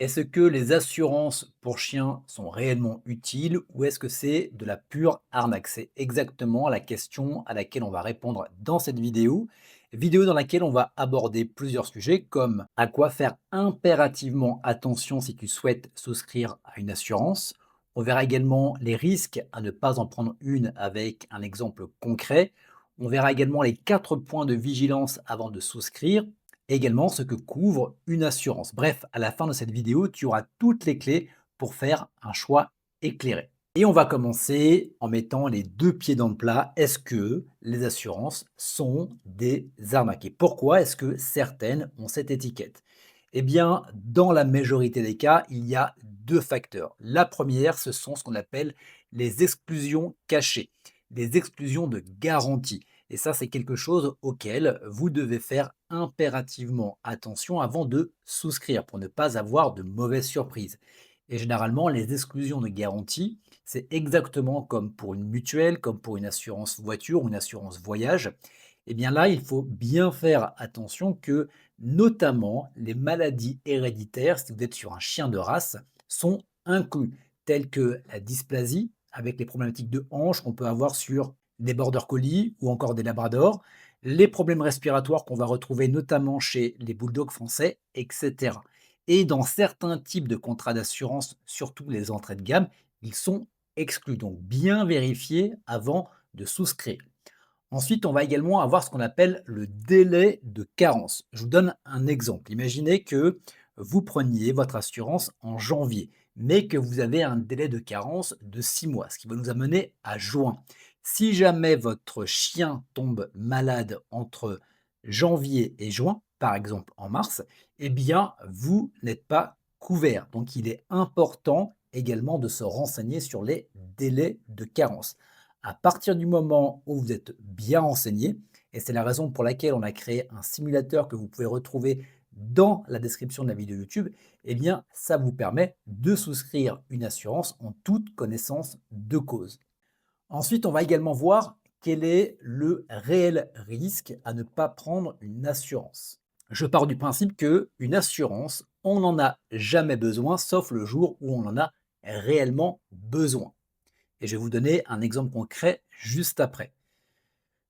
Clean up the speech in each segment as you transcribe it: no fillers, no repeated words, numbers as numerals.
Est-ce que les assurances pour chiens sont réellement utiles ou est-ce que c'est de la pure arnaque? C'est exactement la question à laquelle on va répondre dans cette vidéo. Vidéo dans laquelle on va aborder plusieurs sujets comme à quoi faire impérativement attention si tu souhaites souscrire à une assurance. On verra également les risques à ne pas en prendre une avec un exemple concret. On verra également les 4 points de vigilance avant de souscrire également ce que couvre une assurance. Bref, à la fin de cette vidéo, tu auras toutes les clés pour faire un choix éclairé. Et on va commencer en mettant les deux pieds dans le plat. Est-ce que les assurances sont des arnaques? Et pourquoi est-ce que certaines ont cette étiquette? Eh bien, dans la majorité des cas, il y a deux facteurs. La première, ce sont ce qu'on appelle les exclusions cachées, les exclusions de garantie. Et ça, c'est quelque chose auquel vous devez faire impérativement attention avant de souscrire pour ne pas avoir de mauvaises surprises. Et généralement, les exclusions de garantie, c'est exactement comme pour une mutuelle, comme pour une assurance voiture ou une assurance voyage. Eh bien là, il faut bien faire attention que, notamment, les maladies héréditaires, si vous êtes sur un chien de race, sont inclus, telles que la dysplasie, avec les problématiques de hanche qu'on peut avoir sur des border collies ou encore des labradors, les problèmes respiratoires qu'on va retrouver notamment chez les bulldogs français, etc. Et dans certains types de contrats d'assurance, surtout les entrées de gamme, ils sont exclus. Donc bien vérifier avant de souscrire. Ensuite, on va également avoir ce qu'on appelle le délai de carence. Je vous donne un exemple. Imaginez que vous preniez votre assurance en janvier, mais que vous avez un délai de carence de 6 mois, ce qui va nous amener à juin. Si jamais votre chien tombe malade entre janvier et juin, par exemple en mars, eh bien, vous n'êtes pas couvert. Donc, il est important également de se renseigner sur les délais de carence. À partir du moment où vous êtes bien renseigné, et c'est la raison pour laquelle on a créé un simulateur que vous pouvez retrouver dans la description de la vidéo YouTube, eh bien, ça vous permet de souscrire une assurance en toute connaissance de cause. Ensuite, on va également voir quel est le réel risque à ne pas prendre une assurance. Je pars du principe que une assurance, on n'en a jamais besoin, sauf le jour où on en a réellement besoin. Et je vais vous donner un exemple concret juste après.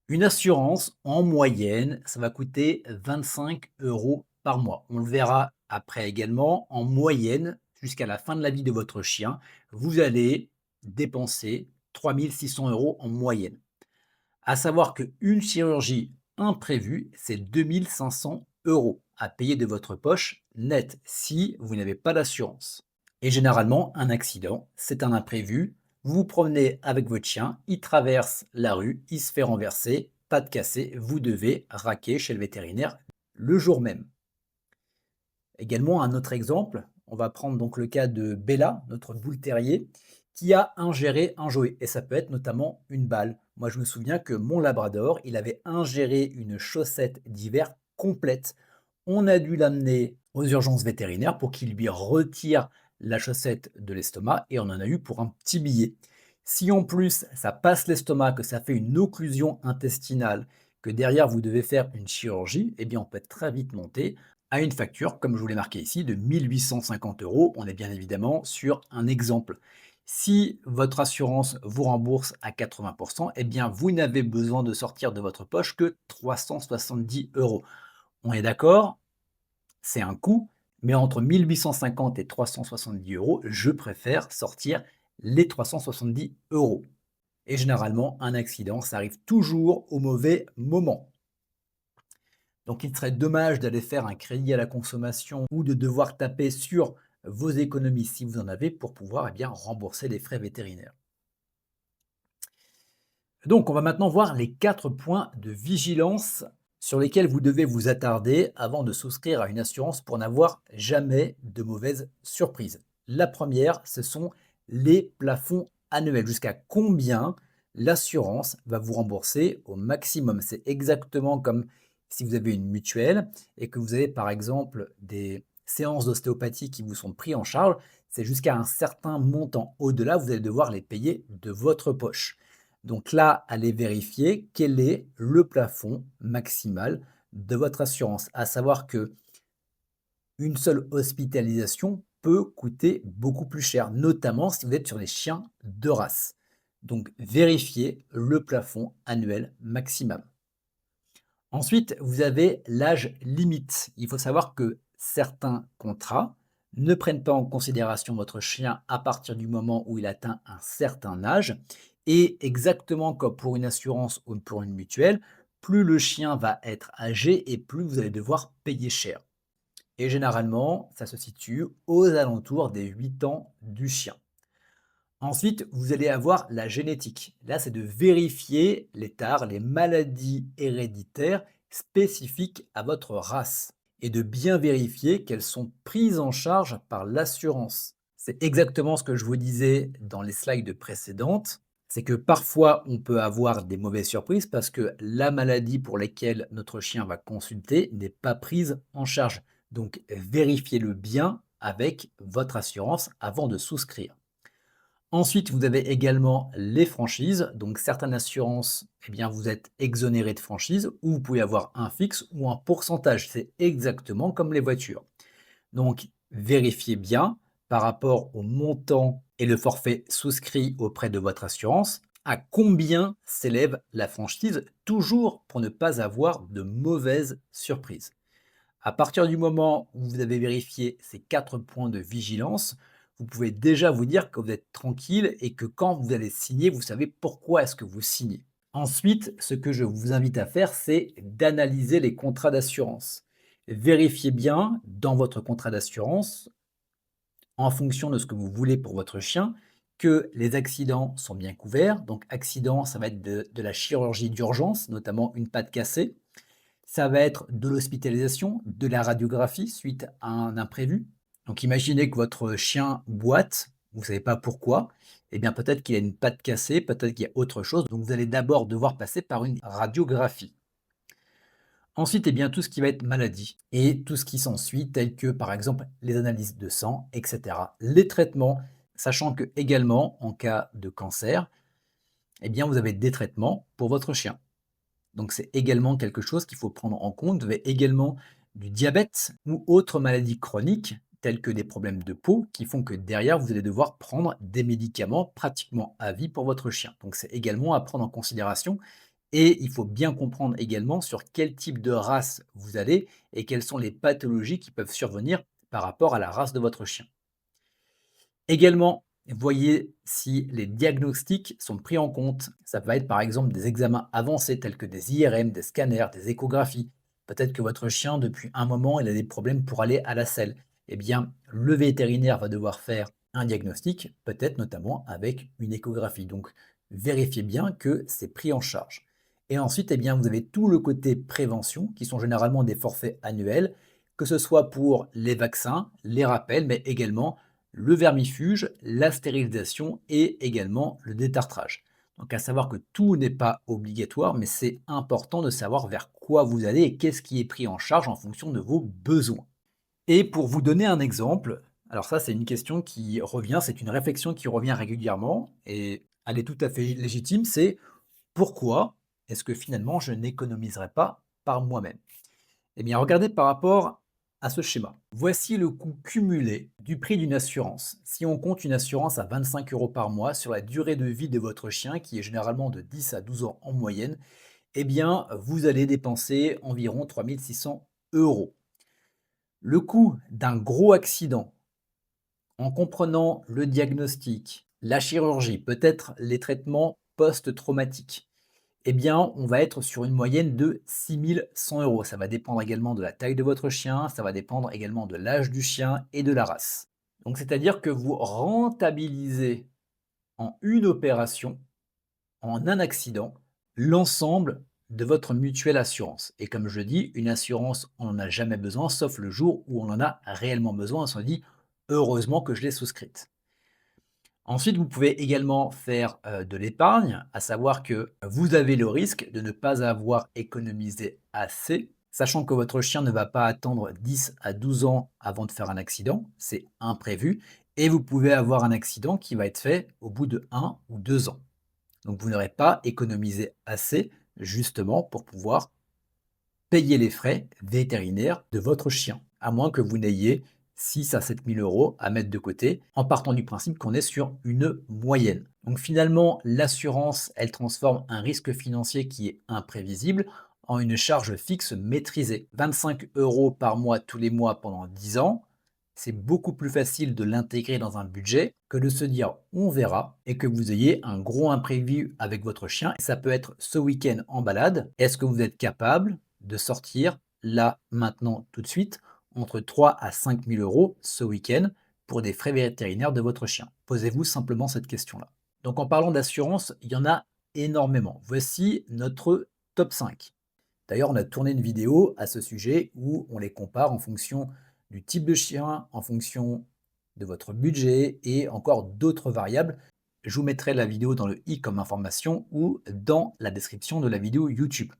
Une assurance, en moyenne, ça va coûter 25 euros par mois. On le verra après également. En moyenne, jusqu'à la fin de la vie de votre chien, vous allez dépenser 3600 euros en moyenne. À savoir qu'une chirurgie imprévue, c'est 2500 euros à payer de votre poche net si vous n'avez pas d'assurance. Et généralement, un accident, c'est un imprévu. Vous vous promenez avec votre chien, il traverse la rue, il se fait renverser, pas de cassé, vous devez raquer chez le vétérinaire le jour même. Également, un autre exemple, on va prendre donc le cas de Bella, notre boule terrier, qui a ingéré un jouet. Et ça peut être notamment une balle. Moi, je me souviens que mon labrador, il avait ingéré une chaussette d'hiver complète. On a dû l'amener aux urgences vétérinaires pour qu'il lui retire la chaussette de l'estomac et on en a eu pour un petit billet. Si en plus ça passe l'estomac, que ça fait une occlusion intestinale, que derrière vous devez faire une chirurgie, eh bien on peut très vite monter à une facture, comme je vous l'ai marqué ici, de 1850 euros. On est bien évidemment sur un exemple. Si votre assurance vous rembourse à 80%, eh bien vous n'avez besoin de sortir de votre poche que 370 euros. On est d'accord, c'est un coût, mais entre 1850 et 370 euros, je préfère sortir les 370 euros. Et généralement, un accident, ça arrive toujours au mauvais moment. Donc il serait dommage d'aller faire un crédit à la consommation ou de devoir taper sur vos économies si vous en avez pour pouvoir eh bien, rembourser les frais vétérinaires. Donc on va maintenant voir les 4 points de vigilance sur lesquels vous devez vous attarder avant de souscrire à une assurance pour n'avoir jamais de mauvaises surprises. La première, ce sont les plafonds annuels. Jusqu'à combien l'assurance va vous rembourser au maximum. C'est exactement comme si vous avez une mutuelle et que vous avez par exemple des séances d'ostéopathie qui vous sont prises en charge. C'est jusqu'à un certain montant. Au-delà, vous allez devoir les payer de votre poche. Donc là, allez vérifier quel est le plafond maximal de votre assurance. À savoir que une seule hospitalisation peut coûter beaucoup plus cher, notamment si vous êtes sur des chiens de race. Donc, vérifiez le plafond annuel maximum. Ensuite, vous avez l'âge limite. Il faut savoir que certains contrats ne prennent pas en considération votre chien à partir du moment où il atteint un certain âge. Et exactement comme pour une assurance ou pour une mutuelle, plus le chien va être âgé et plus vous allez devoir payer cher. Et généralement, ça se situe aux alentours des 8 ans du chien. Ensuite, vous allez avoir la génétique. Là, c'est de vérifier les tares, les maladies héréditaires spécifiques à votre race et de bien vérifier qu'elles sont prises en charge par l'assurance. C'est exactement ce que je vous disais dans les slides précédentes. C'est que parfois, on peut avoir des mauvaises surprises parce que la maladie pour laquelle notre chien va consulter n'est pas prise en charge. Donc, vérifiez-le bien avec votre assurance avant de souscrire. Ensuite, vous avez également les franchises. Donc, certaines assurances, eh bien, vous êtes exonéré de franchise ou vous pouvez avoir un fixe ou un pourcentage. C'est exactement comme les voitures. Donc, vérifiez bien par rapport au montant et le forfait souscrit auprès de votre assurance, à combien s'élève la franchise, toujours pour ne pas avoir de mauvaises surprises. À partir du moment où vous avez vérifié ces 4 points de vigilance, vous pouvez déjà vous dire que vous êtes tranquille et que quand vous allez signer, vous savez pourquoi est-ce que vous signez. Ensuite, ce que je vous invite à faire, c'est d'analyser les contrats d'assurance. Vérifiez bien dans votre contrat d'assurance, en fonction de ce que vous voulez pour votre chien, que les accidents sont bien couverts. Donc, accident, ça va être de la chirurgie d'urgence, notamment une patte cassée. Ça va être de l'hospitalisation, de la radiographie suite à un imprévu. Donc imaginez que votre chien boite, vous ne savez pas pourquoi, eh bien peut-être qu'il a une patte cassée, peut-être qu'il y a autre chose, donc vous allez d'abord devoir passer par une radiographie. Ensuite, eh bien, tout ce qui va être maladie et tout ce qui s'ensuit, tel que par exemple les analyses de sang, etc. Les traitements, sachant que également en cas de cancer, eh bien, vous avez des traitements pour votre chien. Donc c'est également quelque chose qu'il faut prendre en compte. Vous avez également du diabète ou autres maladies chroniques, telles que des problèmes de peau, qui font que derrière, vous allez devoir prendre des médicaments pratiquement à vie pour votre chien. Donc c'est également à prendre en considération. Et il faut bien comprendre également sur quel type de race vous allez et quelles sont les pathologies qui peuvent survenir par rapport à la race de votre chien. Également, voyez si les diagnostics sont pris en compte. Ça va être par exemple des examens avancés tels que des IRM, des scanners, des échographies. Peut-être que votre chien, depuis un moment, il a des problèmes pour aller à la selle. Eh bien, le vétérinaire va devoir faire un diagnostic, peut-être notamment avec une échographie. Donc, vérifiez bien que c'est pris en charge. Et ensuite, eh bien, vous avez tout le côté prévention, qui sont généralement des forfaits annuels, que ce soit pour les vaccins, les rappels, mais également le vermifuge, la stérilisation et également le détartrage. Donc à savoir que tout n'est pas obligatoire, mais c'est important de savoir vers quoi vous allez et qu'est-ce qui est pris en charge en fonction de vos besoins. Et pour vous donner un exemple, alors ça c'est une question qui revient, c'est une réflexion qui revient régulièrement et elle est tout à fait légitime, c'est pourquoi est-ce que finalement je n'économiserai pas par moi-même? Eh bien, regardez par rapport à ce schéma. Voici le coût cumulé du prix d'une assurance. Si on compte une assurance à 25 € par mois sur la durée de vie de votre chien, qui est généralement de 10 à 12 ans en moyenne, eh bien, vous allez dépenser environ 3 600 €. Le coût d'un gros accident, en comprenant le diagnostic, la chirurgie, peut-être les traitements post-traumatiques, eh bien, on va être sur une moyenne de 6 100 €. Ça va dépendre également de la taille de votre chien, ça va dépendre également de l'âge du chien et de la race. Donc, c'est-à-dire que vous rentabilisez en une opération, en un accident, l'ensemble de votre mutuelle assurance. Et comme je dis, une assurance, on n'en a jamais besoin, sauf le jour où on en a réellement besoin. On se dit, heureusement que je l'ai souscrite. Ensuite, vous pouvez également faire, de l'épargne, à savoir que vous avez le risque de ne pas avoir économisé assez, sachant que votre chien ne va pas attendre 10 à 12 ans avant de faire un accident, c'est imprévu et vous pouvez avoir un accident qui va être fait au bout de 1 ou 2 ans. Donc vous n'aurez pas économisé assez, justement pour pouvoir payer les frais vétérinaires de votre chien, à moins que vous n'ayez 6 à 7 000 euros à mettre de côté, en partant du principe qu'on est sur une moyenne. Donc finalement, l'assurance, elle transforme un risque financier qui est imprévisible en une charge fixe maîtrisée. 25 euros par mois tous les mois pendant 10 ans, c'est beaucoup plus facile de l'intégrer dans un budget que de se dire on verra et que vous ayez un gros imprévu avec votre chien. Ça peut être ce week-end en balade. Est-ce que vous êtes capable de sortir là, maintenant, tout de suite, entre 3 à 5 000 euros ce week-end pour des frais vétérinaires de votre chien? Posez-vous simplement cette question-là. Donc en parlant d'assurance, il y en a énormément. Voici notre top 5. D'ailleurs, on a tourné une vidéo à ce sujet où on les compare en fonction du type de chien, en fonction de votre budget et encore d'autres variables. Je vous mettrai la vidéo dans le i comme information ou dans la description de la vidéo YouTube.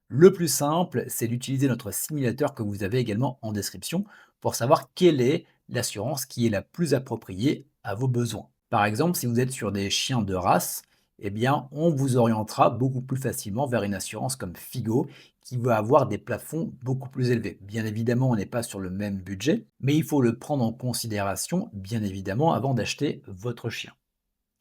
Le plus simple, c'est d'utiliser notre simulateur que vous avez également en description pour savoir quelle est l'assurance qui est la plus appropriée à vos besoins. Par exemple, si vous êtes sur des chiens de race, eh bien, on vous orientera beaucoup plus facilement vers une assurance comme Figo qui va avoir des plafonds beaucoup plus élevés. Bien évidemment, on n'est pas sur le même budget, mais il faut le prendre en considération, bien évidemment, avant d'acheter votre chien.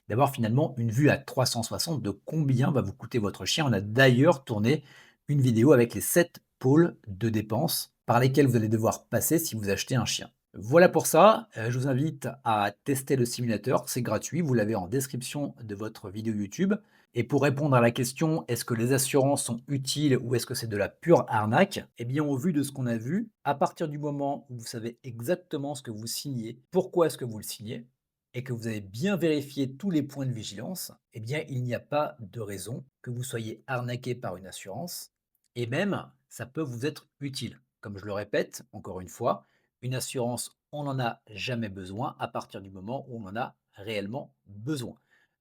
D'avoir finalement une vue à 360 de combien va vous coûter votre chien. On a d'ailleurs tourné une vidéo avec les 7 pôles de dépenses par lesquels vous allez devoir passer si vous achetez un chien. Voilà pour ça, je vous invite à tester le simulateur, c'est gratuit, vous l'avez en description de votre vidéo YouTube. Et pour répondre à la question, est-ce que les assurances sont utiles ou est-ce que c'est de la pure arnaque? Eh bien, au vu de ce qu'on a vu, à partir du moment où vous savez exactement ce que vous signez, pourquoi est-ce que vous le signez, et que vous avez bien vérifié tous les points de vigilance, eh bien, il n'y a pas de raison que vous soyez arnaqué par une assurance et même, ça peut vous être utile. Comme je le répète, encore une fois, une assurance, on n'en a jamais besoin à partir du moment où on en a réellement besoin.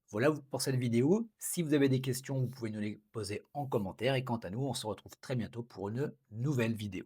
Voilà pour cette vidéo. Si vous avez des questions, vous pouvez nous les poser en commentaire. Et quant à nous, on se retrouve très bientôt pour une nouvelle vidéo.